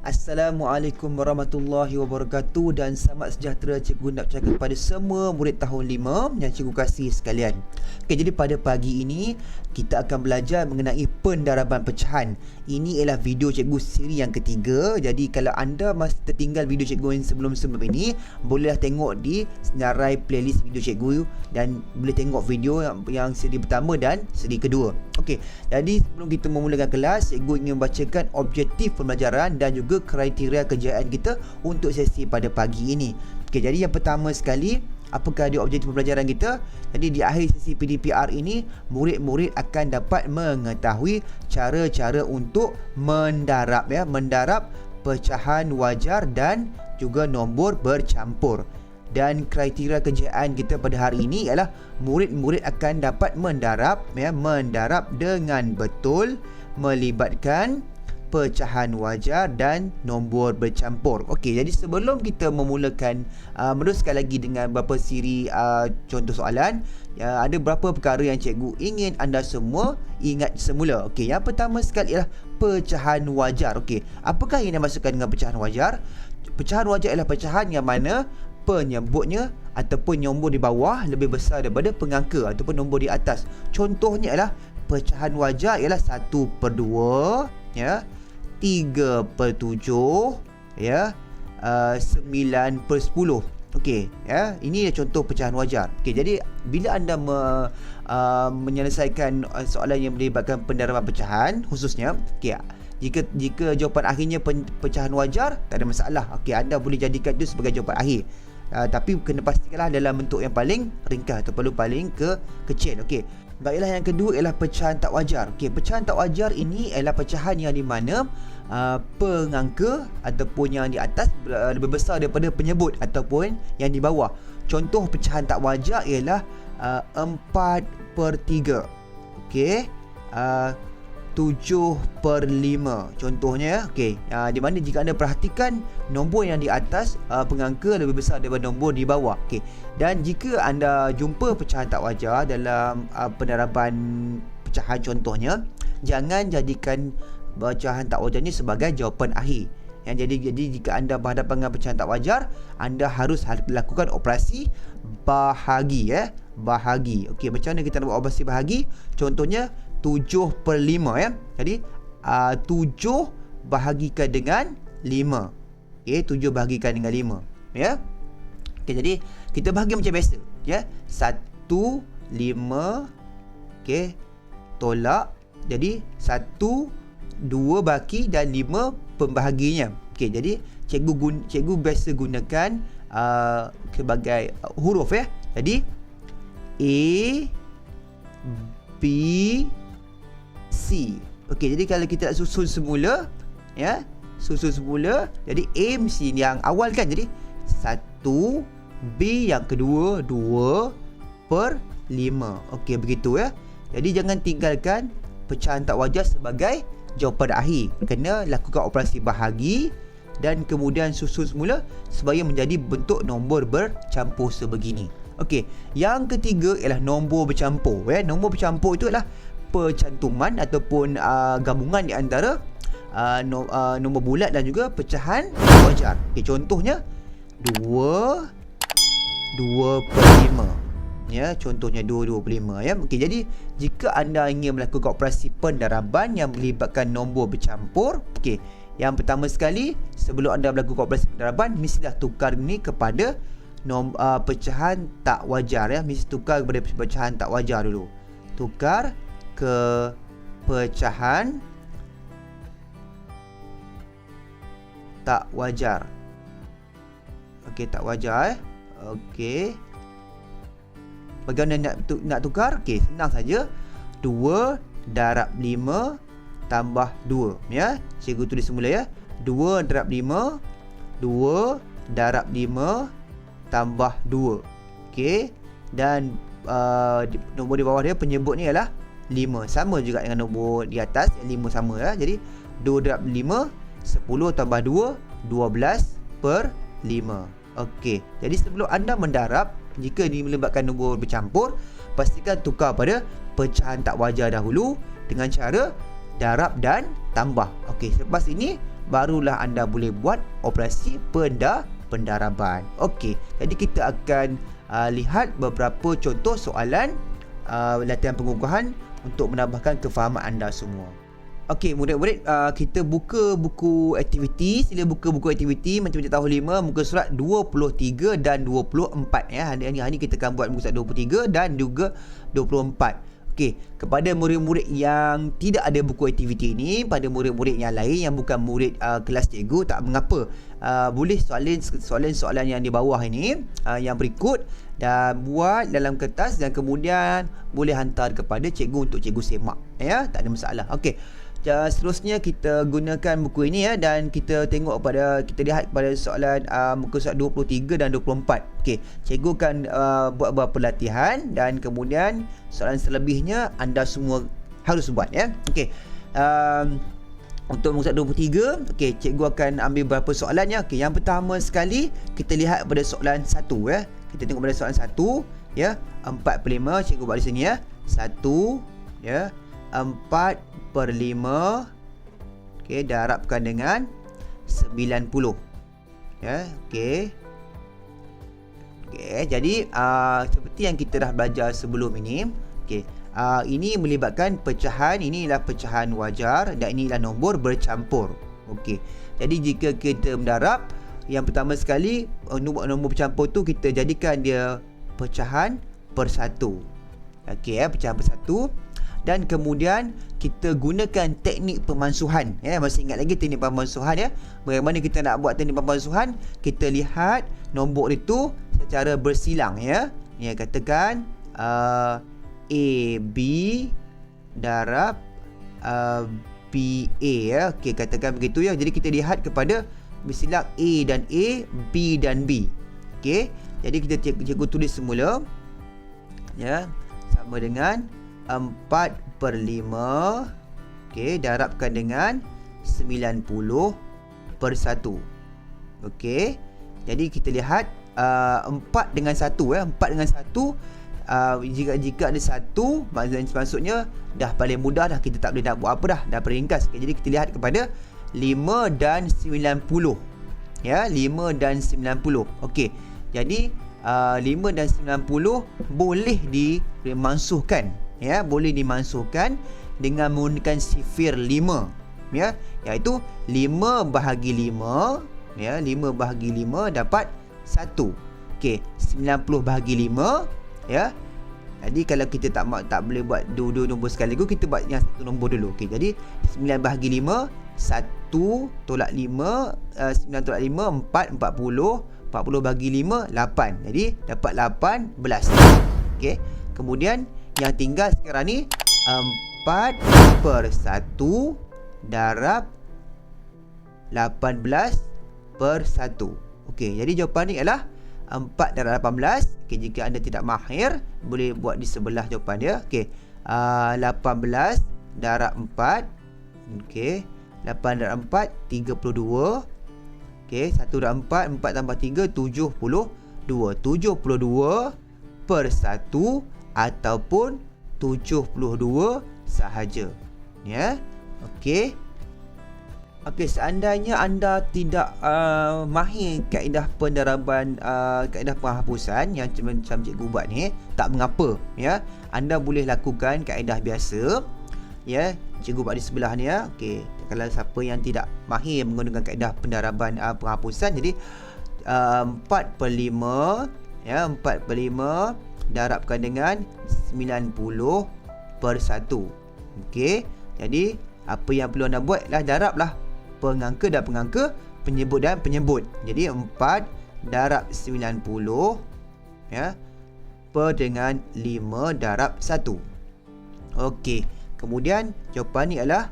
Assalamualaikum warahmatullahi wabarakatuh dan selamat sejahtera cikgu nak ucapkan kepada semua murid tahun 5 yang cikgu kasih sekalian. Okey, jadi pada pagi ini kita akan belajar mengenai pendaraban pecahan. Ini ialah video cikgu siri yang ketiga. Jadi kalau anda masih tertinggal video cikgu yang sebelum-sebelum ini, bolehlah tengok di senarai playlist video cikgu dan boleh tengok video yang siri pertama dan siri kedua. Okey, jadi sebelum kita memulakan kelas, cikgu ingin membacakan objektif pembelajaran dan juga kriteria kejayaan kita untuk sesi pada pagi ini. Okey, jadi yang pertama sekali, apakah dia objektif pembelajaran kita? Jadi di akhir sesi PDPR ini, murid-murid akan dapat mengetahui cara-cara untuk mendarab pecahan wajar dan juga nombor bercampur. Dan kriteria kejayaan kita pada hari ini ialah murid-murid akan dapat mendarab dengan betul melibatkan pecahan wajar dan nombor bercampur. Okey, jadi sebelum kita memulakan meneruskan lagi dengan beberapa siri contoh soalan, ada beberapa perkara yang cikgu ingin anda semua ingat semula. Okey, yang pertama sekali ialah pecahan wajar. Okey, apakah yang dimaksudkan dengan pecahan wajar? Pecahan wajar ialah pecahan yang mana penyebutnya ataupun nombor di bawah lebih besar daripada pengangka ataupun nombor di atas. Contohnya ialah pecahan wajar ialah 1/2, ya, 3/7, ya, 9/10. Okey, ya, ini contoh pecahan wajar. Okey, jadi bila anda menyelesaikan soalan yang melibatkan pendaraban pecahan khususnya, okey, jika jawapan akhirnya pecahan wajar, tak ada masalah. Okey, anda boleh jadikan itu sebagai jawapan akhir. Tapi kena pastikanlah dalam bentuk yang paling ringkas atau paling kecil. Okey. Baiklah, yang kedua ialah pecahan tak wajar. Okey, pecahan tak wajar ini ialah pecahan yang di mana pengangka ataupun yang di atas lebih besar daripada penyebut ataupun yang di bawah. Contoh pecahan tak wajar ialah 4/3. Okey. 7/5 contohnya. Okey, di mana jika anda perhatikan nombor yang di atas pengangka lebih besar daripada nombor di bawah. Okey, dan jika anda jumpa pecahan tak wajar dalam pendaraban pecahan contohnya, jangan jadikan pecahan tak wajar ini sebagai jawapan akhir. Jadi jika anda berhadapan dengan pecahan tak wajar, anda harus lakukan operasi bahagi, bahagi. Okey, macam mana kita nak buat operasi bahagi? Contohnya 7/5, ya. Jadi 7 bahagikan dengan 5. Okey, 7 bahagikan dengan 5, ya. Okey, jadi kita bahagi macam biasa, ya. 1, 5, okey, tolak. Jadi 1, 2 baki dan 5 pembahaginya. Okey, jadi cikgu biasa gunakan sebagai huruf, ya. Jadi A, B, C. Okey, jadi kalau kita nak susun semula, ya, jadi A mesti yang awal kan. Jadi 1, B yang kedua 2/5. Okey, begitu, ya. Jadi jangan tinggalkan pecahan tak wajar sebagai jawapan akhir. Kena lakukan operasi bahagi dan kemudian susun semula supaya menjadi bentuk nombor bercampur sebegini. Okey, yang ketiga ialah nombor bercampur, ya. Nombor bercampur itu adalah percantuman ataupun gabungan di antara nombor bulat dan juga pecahan wajar. Okey, contohnya 2/5. Ya, contohnya 2/5, ya. Okey, jadi jika anda ingin melakukan operasi pendaraban yang melibatkan nombor bercampur, okey, yang pertama sekali sebelum anda melakukan operasi pendaraban, mestilah tukar ini kepada pecahan tak wajar, ya. Mesti tukar kepada pecahan tak wajar dulu. Tukar ke pecahan tak wajar. Okey, tak wajar, Okey. Bagaimana nak tukar? Okey, senang saja. 2/5 tambah 2, ya. Cikgu tulis semula, ya. 2/5 2/5 tambah 2. Okey. Dan nombor di bawah dia penyebut ni ialah 5. Sama juga dengan nombor di atas, 5 sama, ya. Jadi 2/5 10 tambah 2 12/5. Okey. Jadi sebelum anda mendarab, jika ini melibatkan nombor bercampur, pastikan tukar pada pecahan tak wajar dahulu dengan cara darab dan tambah. Okey, selepas ini barulah anda boleh buat operasi pendaraban. Okey, jadi kita akan lihat beberapa contoh soalan latihan pengukuhan untuk menambahkan kefahaman anda semua. Okey, murid-murid, kita buka buku aktiviti. Sila buka buku aktiviti Matematik tahun 5 muka surat 23 dan 24 ya. Hari ni kita akan buat muka surat 23 dan juga 24. Okey, kepada murid-murid yang tidak ada buku aktiviti ini, pada murid-murid yang lain yang bukan murid kelas cikgu, tak mengapa. Boleh soalan-soalan yang di bawah ini yang berikut dan buat dalam kertas dan kemudian boleh hantar kepada cikgu untuk cikgu semak ya, tak ada masalah. Okey. Seterusnya kita gunakan buku ini ya, dan kita lihat pada soalan muka surat 23 dan 24. Okey, cikgu akan buat beberapa latihan dan kemudian soalan selebihnya anda semua harus buat ya. Okey. Untuk muka surat 23, okey, cikgu akan ambil beberapa soalan ya. Okey, yang pertama sekali kita lihat pada soalan 1 ya. Kita tengok pada soalan 1 ya, 4/5 cikgu buat di sini ya. 1 ya, 4/5 okey, darabkan dengan 90 ya. Okey. Okey, jadi seperti yang kita dah belajar sebelum ini, okey, ini melibatkan pecahan. Inilah pecahan wajar dan inilah nombor bercampur. Okey, jadi jika kita mendarab, yang pertama sekali nombor bercampur tu kita jadikan dia pecahan persatu. Okey, pecahan persatu. Dan kemudian kita gunakan teknik pemansuhan ya. Masih ingat lagi teknik pemansuhan ya? Bagaimana kita nak buat teknik pemansuhan? Kita lihat nombor itu secara bersilang ya. Ya, katakan AB darab BA ya. Okey, katakan begitu ya. Jadi kita lihat kepada bersilang A dan A, B dan B. Okey. Jadi kita cikgu tulis semula ya, sama dengan 4/5 okey, darabkan dengan 90/1. Okey, jadi kita lihat 4 dengan 1 ya. 4 dengan 1 jika ada 1 maksudnya dah paling mudah dah, kita tak boleh nak buat apa dah paling ringkas. Okay, jadi kita lihat kepada 5 dan 90 ya, 5 dan 90. Okey, jadi 5 dan 90 boleh dimansuhkan ya, boleh dimansuhkan dengan menggunakan sifir 5 ya, iaitu 5 bahagi 5 ya, 5 bahagi 5 dapat 1. Okey, 90 bahagi 5 ya. Jadi kalau kita tak boleh buat dua nombor sekaligus, kita buat yang satu nombor dulu. Okey, jadi 9 bahagi 5 1 tolak 5 9 tolak 5 4, 40 bahagi 5 8. Jadi dapat 18. Okey, kemudian yang tinggal sekarang ni 4/1 darab 18/1. Okey, jadi jawapan ni adalah 4 darab 18. Okey, jika anda tidak mahir, boleh buat di sebelah jawapan dia. Okey, 18 darab 4. Okey, 8 darab 4 32. Okey, 1 darab 4, 4 tambah 3 72. 72/1 ataupun 72 sahaja ya. Okey. Okey, seandainya anda tidak mahir kaedah pendaraban, kaedah penghapusan yang macam cikgu buat ni, tak mengapa ya. Anda boleh lakukan kaedah biasa ya. Cikgu buat di sebelah ni ya. Okey, kalau siapa yang tidak mahir menggunakan kaedah pendaraban penghapusan, jadi 4/5 ya, 4/5 darabkan dengan 90/1. Okey, jadi apa yang perlu anda buat lah, darablah pengangka dan pengangka, penyebut dan penyebut. Jadi 4 darab 90 ya, per dengan 5 darab 1. Okey, kemudian jawapan ni adalah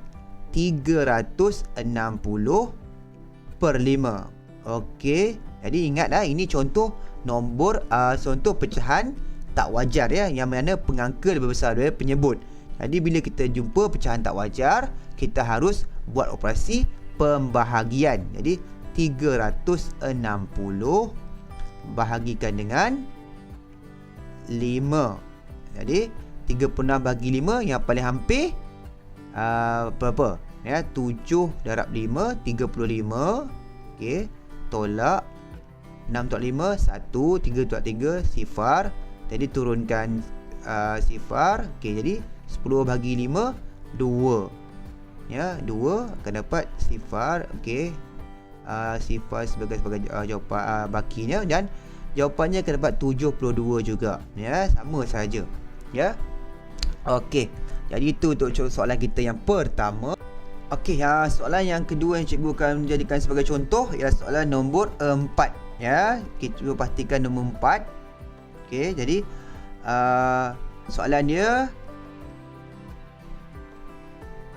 360/5. Okey, jadi ingatlah ini contoh nombor contoh pecahan tak wajar ya, yang mana pengangka lebih besar daripada penyebut. Jadi bila kita jumpa pecahan tak wajar, kita harus buat operasi pembahagian. Jadi 360 bahagikan dengan 5. Jadi 36 bagi 5 yang paling hampir berapa? Ya, 7 darab 5 35. Okey, tolak 6 tolak 5 1, 3 tolak 3 sifar. Jadi turunkan sifar. Okey, jadi 10 bagi 5 2. Ya, 2 akan dapat sifar. Okey, sifar sebagai jawapan bakinya, dan jawapannya akan dapat 72 juga. Ya, sama saja. Ya. Okey. Jadi itu untuk soalan kita yang pertama. Okey, soalan yang kedua yang cikgu akan jadikan sebagai contoh ialah soalan nombor 4. Ya, kita cuba pastikan nombor 4. Okey, jadi soalan dia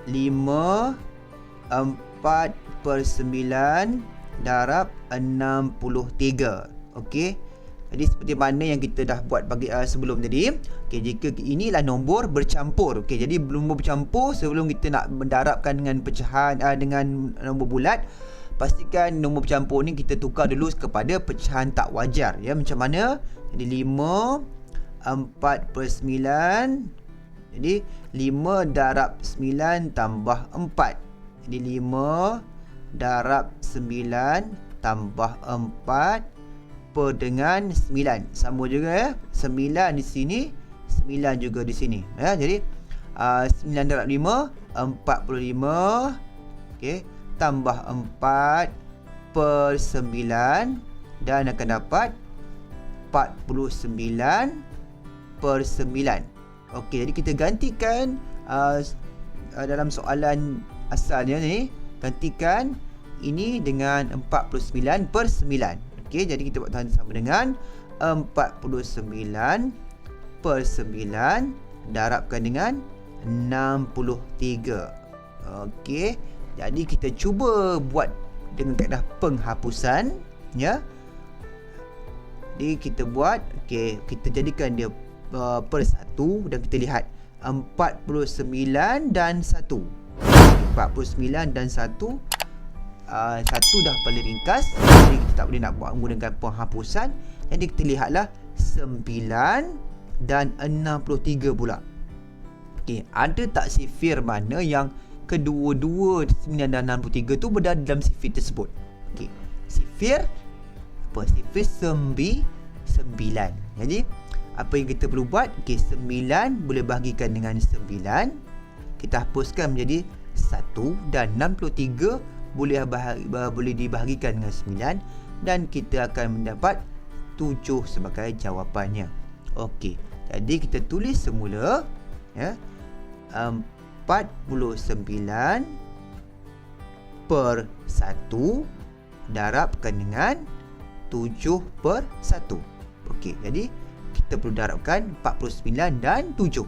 5 4/9 darab 63. Okey. Jadi seperti mana yang kita dah buat bagi sebelum tadi. Okey, jika inilah nombor bercampur. Okey, jadi nombor bercampur, sebelum kita nak mendarabkan dengan pecahan dengan nombor bulat, pastikan nombor bercampur ni kita tukar dulu kepada pecahan tak wajar. Ya, macam mana? Jadi 5 4/9. Jadi 5 darab 9 tambah 4. Jadi 5 darab 9 tambah 4 per dengan 9. Sama juga ya. 9 di sini, 9 juga di sini. Ya, jadi 9 darab 5 45. Okey, tambah 4 per 9 dan akan dapat 49 per 9. Okey, jadi kita gantikan dalam soalan asalnya ni, gantikan ini dengan 49 per 9. Okey, jadi kita buat sama dengan 49 per 9 darabkan dengan 63. Okey, jadi kita cuba buat dengan kaedah penghapusan. Ya, jadi kita buat, okey, kita jadikan dia per 1 dan kita lihat 49 dan 1. 49 dan 1. 1 dah paling ringkas, jadi kita tak boleh nak buat menggunakan penghapusan. Jadi kita lihatlah 9 dan 63 pula. Okey, ada tak sifir mana yang kedua-dua 9 dan 63 tu berada dalam sifir tersebut? Okey, sifir apa? Sifir 9. Jadi apa yang kita perlu buat? Okey, 9 boleh bahagikan dengan 9. Kita hapuskan menjadi 1 dan 63 boleh dibahagikan dengan 9 dan kita akan mendapat 7 sebagai jawapannya. Okey, jadi kita tulis semula, ya, 49 per 1 darabkan dengan 7 per 1. Okey, jadi kita perlu darabkan 49 dan 7.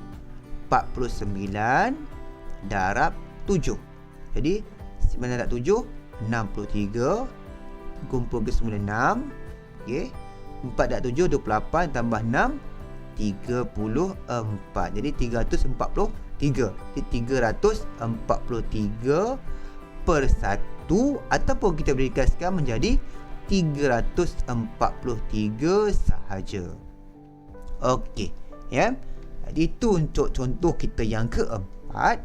49 darab 7. Jadi 9 darab 7 63. Kumpul ke semula 6. Okey, 4 darab 7 28 tambah 6 34. Jadi 343. Jadi 343 per 1, ataupun kita boleh ringkaskan menjadi 343 sahaja. Okey, ya. Jadi itu untuk contoh kita yang keempat.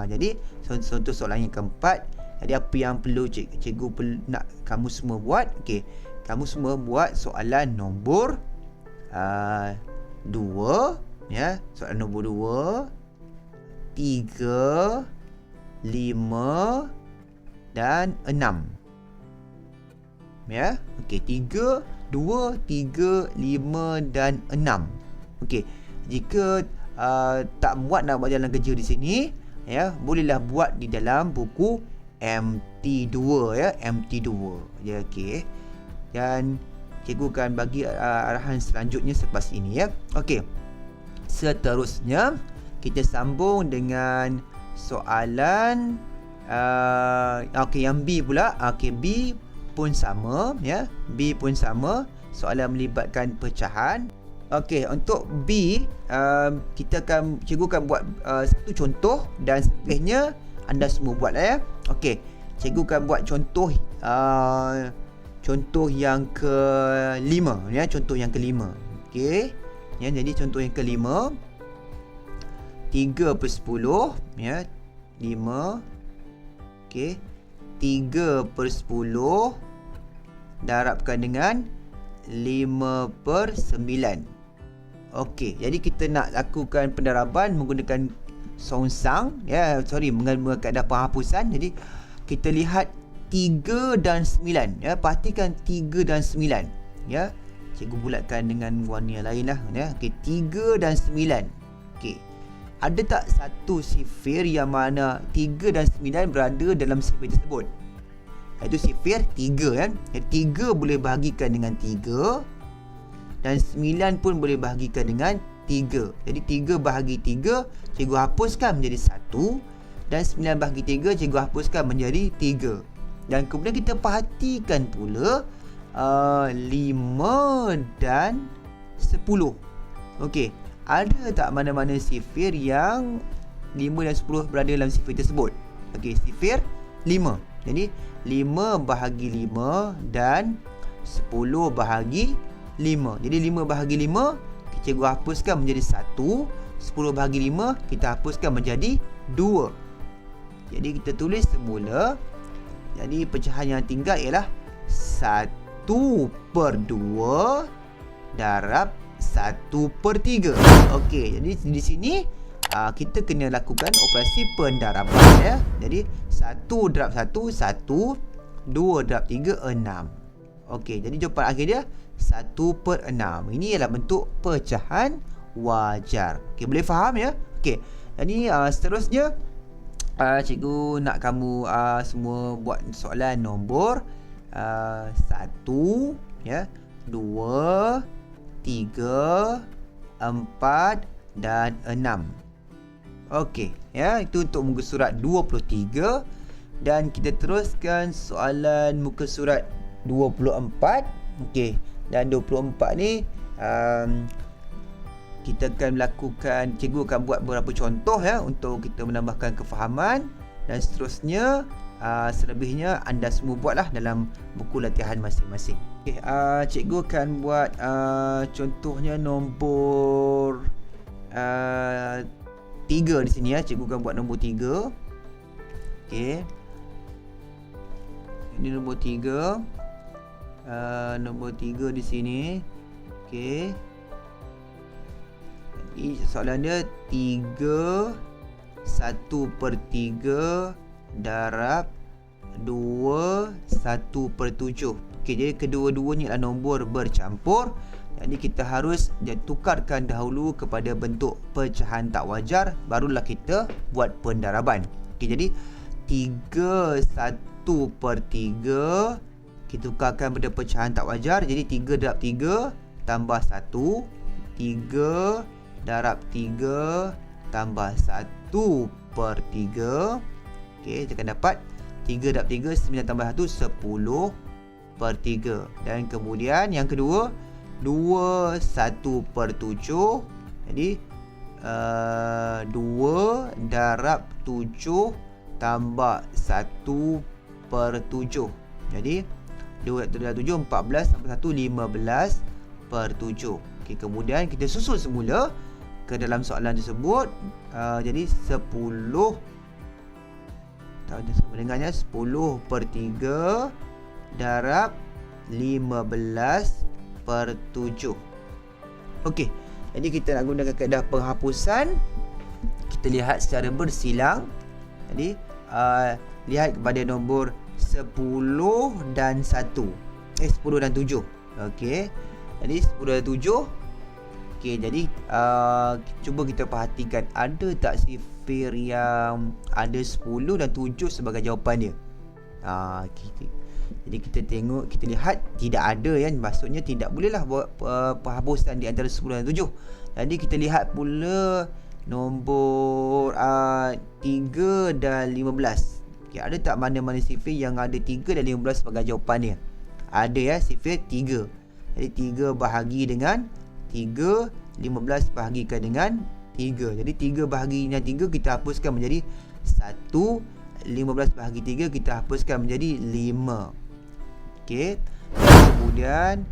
Jadi contoh soalan yang keempat. Jadi apa yang perlu cikgu nak kamu semua buat? Okey, kamu semua buat soalan nombor 2, ya. Soalan nombor 2, 3, 5 dan 6. Ya. Okey, 3, 2, 3, 5 dan 6. Okey, jika tak muat nak buat jalan kerja di sini, ya, bolehlah buat di dalam buku MT2, ya, MT2. Ya, okey. Dan cikgu akan bagi arahan selanjutnya selepas ini, ya. Okey. Seterusnya kita sambung dengan soalan okey, yang B pula. Okey, B pun sama, ya. B pun sama, soalan melibatkan pecahan. Okey, untuk B, cikgu akan buat satu contoh dan selebihnya anda semua buatlah, ya. Okey, cikgu akan buat contoh yang ke-5, ya, contoh yang ke-5. Okey. Ya, jadi contoh yang ke-5, 3/10, ya. 5 Okey. 3/10 darabkan dengan 5/9. Okey, jadi kita nak lakukan pendaraban menggunakan songsang, menggunakan kaedah penghapusan. Jadi kita lihat 3 dan 9, perhatikan 3 dan 9, cikgu bulatkan dengan warna yang lain lah, Okey, 3 dan 9. Okey, ada tak satu sifir yang mana 3 dan 9 berada dalam sifir tersebut? Iaitu sifir 3, kan? 3 boleh bahagikan dengan 3 dan 9 pun boleh bahagikan dengan 3. Jadi 3 bahagi 3 cikgu hapuskan menjadi 1, dan 9 bahagi 3 cikgu hapuskan menjadi 3. Dan kemudian kita perhatikan pula 5 dan 10. Okey, ada tak mana-mana sifir yang 5 dan 10 berada dalam sifir tersebut? Okey, sifir 5. Jadi 5 bahagi 5 dan 10 bahagi 5. Jadi 5 bahagi 5 cikgu hapuskan menjadi 1, 10 bahagi 5 kita hapuskan menjadi 2. Jadi kita tulis semula. Jadi pecahan yang tinggal ialah 1/2 darab 1/3. Okey, jadi di sini kita kena lakukan operasi pendaraban, ya. Jadi 1 darab 1, 1. 2 darab 3, 6. Okey, jadi jawapan akhir dia 1/6. Ini ialah bentuk pecahan wajar. Okey, boleh faham, ya? Okey, jadi seterusnya cikgu nak kamu semua buat soalan nombor 1, 2, 3, 4 dan 6. Okey, itu untuk muka surat 23. Dan kita teruskan soalan muka surat 24. Okey, dan 24 ni kita akan melakukan, cikgu akan buat beberapa contoh, untuk kita menambahkan kefahaman. Dan seterusnya selebihnya anda semua buatlah dalam buku latihan masing-masing. Okey, cikgu akan buat contohnya nombor 3 di sini, cikgu akan buat nombor 3. Okey, ini nombor 3. Nombor 3 di sini. Okey, jadi soalan dia 3 1/3 darab 2 1/7. Okey, jadi kedua-duanya adalah nombor bercampur. Jadi kita harus tukarkan dahulu kepada bentuk pecahan tak wajar, barulah kita buat pendaraban. Okey, jadi 3 1/3 kita tukarkan pada pecahan tak wajar. Jadi 3 darab 3 tambah 1. 3 darab 3 tambah 1/3. Okey, kita akan dapat 3 darab 3, 9 tambah 1, 10/3. Dan kemudian yang kedua, 2 1/7. Jadi 2 darab 7 tambah 1/7. Jadi 2 darab 7, 14 tambah 1, 15/7. Okey, kemudian kita susun semula ke dalam soalan tersebut. Jadi 10, sama dengannya 10/3 darab 15/7. Okey, jadi kita nak gunakan kaedah penghapusan. Kita lihat secara bersilang. Jadi lihat kepada nombor 10 dan 1. 10 dan 7. Okey, jadi 10 dan 7. Okey, jadi cuba kita perhatikan, ada tak sifir yang ada 10 dan 7 sebagai jawapan dia? Jadi kita tengok, kita lihat tidak ada, maksudnya tidak bolehlah buat penghapusan di antara 10 dan 7. Jadi kita lihat pula nombor 3 dan 15. Okey, ada tak mana-mana sifir yang ada 3 dan 15 sebagai jawapan dia? Ada, sifir 3. Jadi 3 bahagi dengan 3, 15 bahagikan dengan 3. Jadi 3 bahagi dengan 3 kita hapuskan menjadi 1, 15 bahagi 3 kita hapuskan menjadi 5. Okey. Kemudian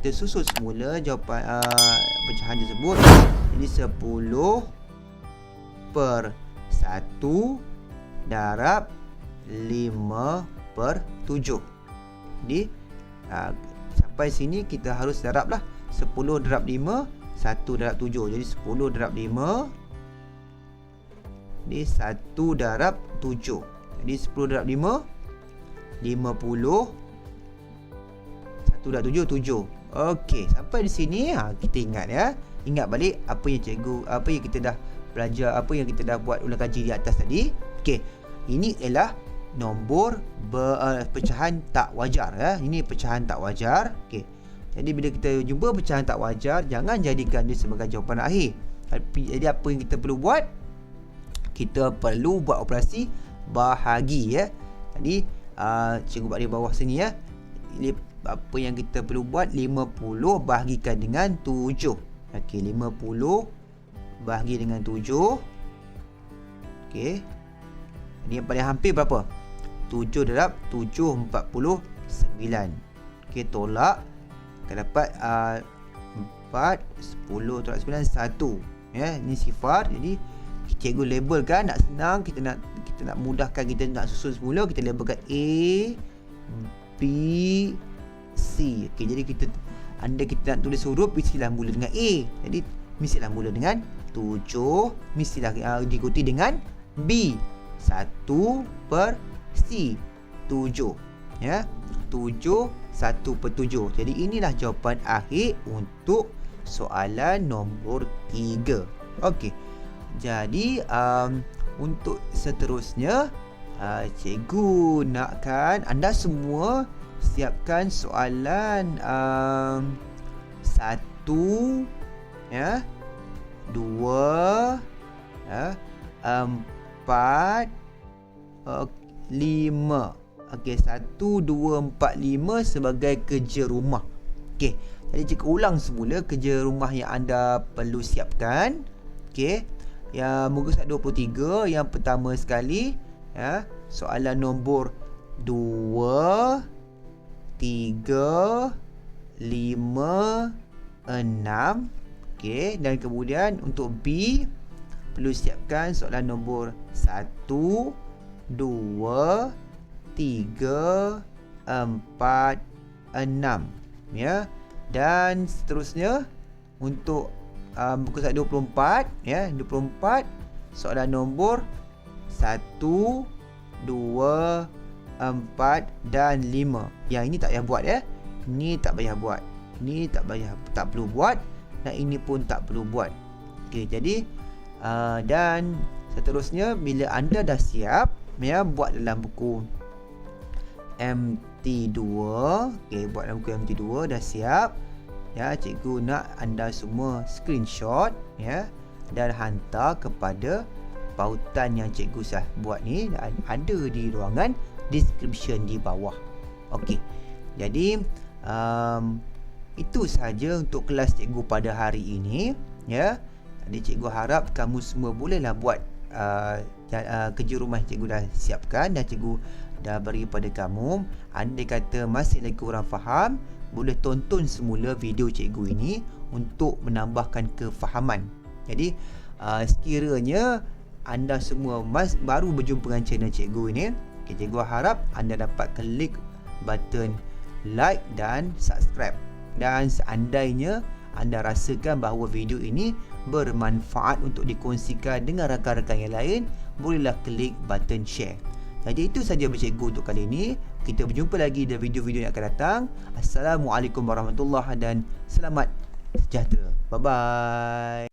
kita susun semula jawapan pecahan tersebut. Jadi 10/1 darab 5/7. Jadi sampai sini kita harus darab lah. 10 darab 5, 1 darab 7. Jadi 10 darab 5, jadi 1 darab 7. Jadi 10 darab 5, 50. 1 darab 7, 7. Okey, sampai di sini kita ingat ya. Ingat balik apa yang kita dah belajar, apa yang kita dah buat ulang kaji di atas tadi. Okey, ini ialah nombor pecahan tak wajar ya. Ini pecahan tak wajar. Okey. Jadi bila kita jumpa pecahan tak wajar, jangan jadikan dia sebagai jawapan akhir. Jadi apa yang kita perlu buat? Kita perlu buat operasi bahagi ya. Jadi cikgu buat di bawah sini ya. Apa yang kita perlu buat, 50 bahagikan dengan 7. Okey, 50 bahagi dengan 7. Okey. Ini yang paling hampir berapa? 7 darab 7, 49. Okey, tolak. Kita dapat 4, 10 tolak 9, 1. Ya, ini sifar. Jadi cikgu labelkan, nak senang, kita nak mudahkan, kita nak susun semula, kita labelkan A, B, C. Okey, jadi kita nak tulis huruf, mestilah mula dengan A. Jadi mestilah mula dengan 7, mestilah diikuti dengan B. 1/C, 7. Ya, 7, 1/7. Jadi inilah jawapan akhir untuk soalan nombor 3. Okey. Jadi untuk seterusnya, cikgu nakkan anda semua siapkan soalan 1, ya, 2, ya, 4, 5. Okey, 1, 2, 4, 5 sebagai kerja rumah. Okey, jadi cikgu ulang semula kerja rumah yang anda perlu siapkan. Okey, yang muka surat 23, yang pertama sekali ya, soalan nombor 2, 3, 5, 6. Okey, dan kemudian untuk B perlu siapkan soalan nombor 1, 2, 3, 4, 6 ya. Dan seterusnya untuk muka surat 24 ya, 24 soalan nombor 1, 2, 4 dan 5. Yang ini tak payah buat ya. Ini tak payah buat. Ini tak perlu buat, dan ini pun tak perlu buat. Okey, jadi dan seterusnya bila anda dah siap ya, buat dalam buku MT2. Okey, buat dalam buku MT2 dah siap. Ya, cikgu nak anda semua screenshot ya, dan hantar kepada pautan yang cikgu Syah buat ni, ada di ruangan description di bawah. Okey. Jadi itu sahaja untuk kelas cikgu pada hari ini ya. Jadi cikgu harap kamu semua bolehlah buat kerja rumah cikgu dah siapkan dan cikgu dah beri pada kamu. Andai kata masih lagi kurang faham, boleh tonton semula video cikgu ini untuk menambahkan kefahaman. Jadi sekiranya anda semua baru berjumpa dengan channel cikgu ini, cikgu harap anda dapat klik button like dan subscribe. Dan seandainya anda rasakan bahawa video ini bermanfaat untuk dikongsikan dengan rakan-rakan yang lain, bolehlah klik button share. Jadi itu saja cikgu untuk kali ini. Kita berjumpa lagi di video-video yang akan datang. Assalamualaikum warahmatullahi dan selamat sejahtera. Bye bye.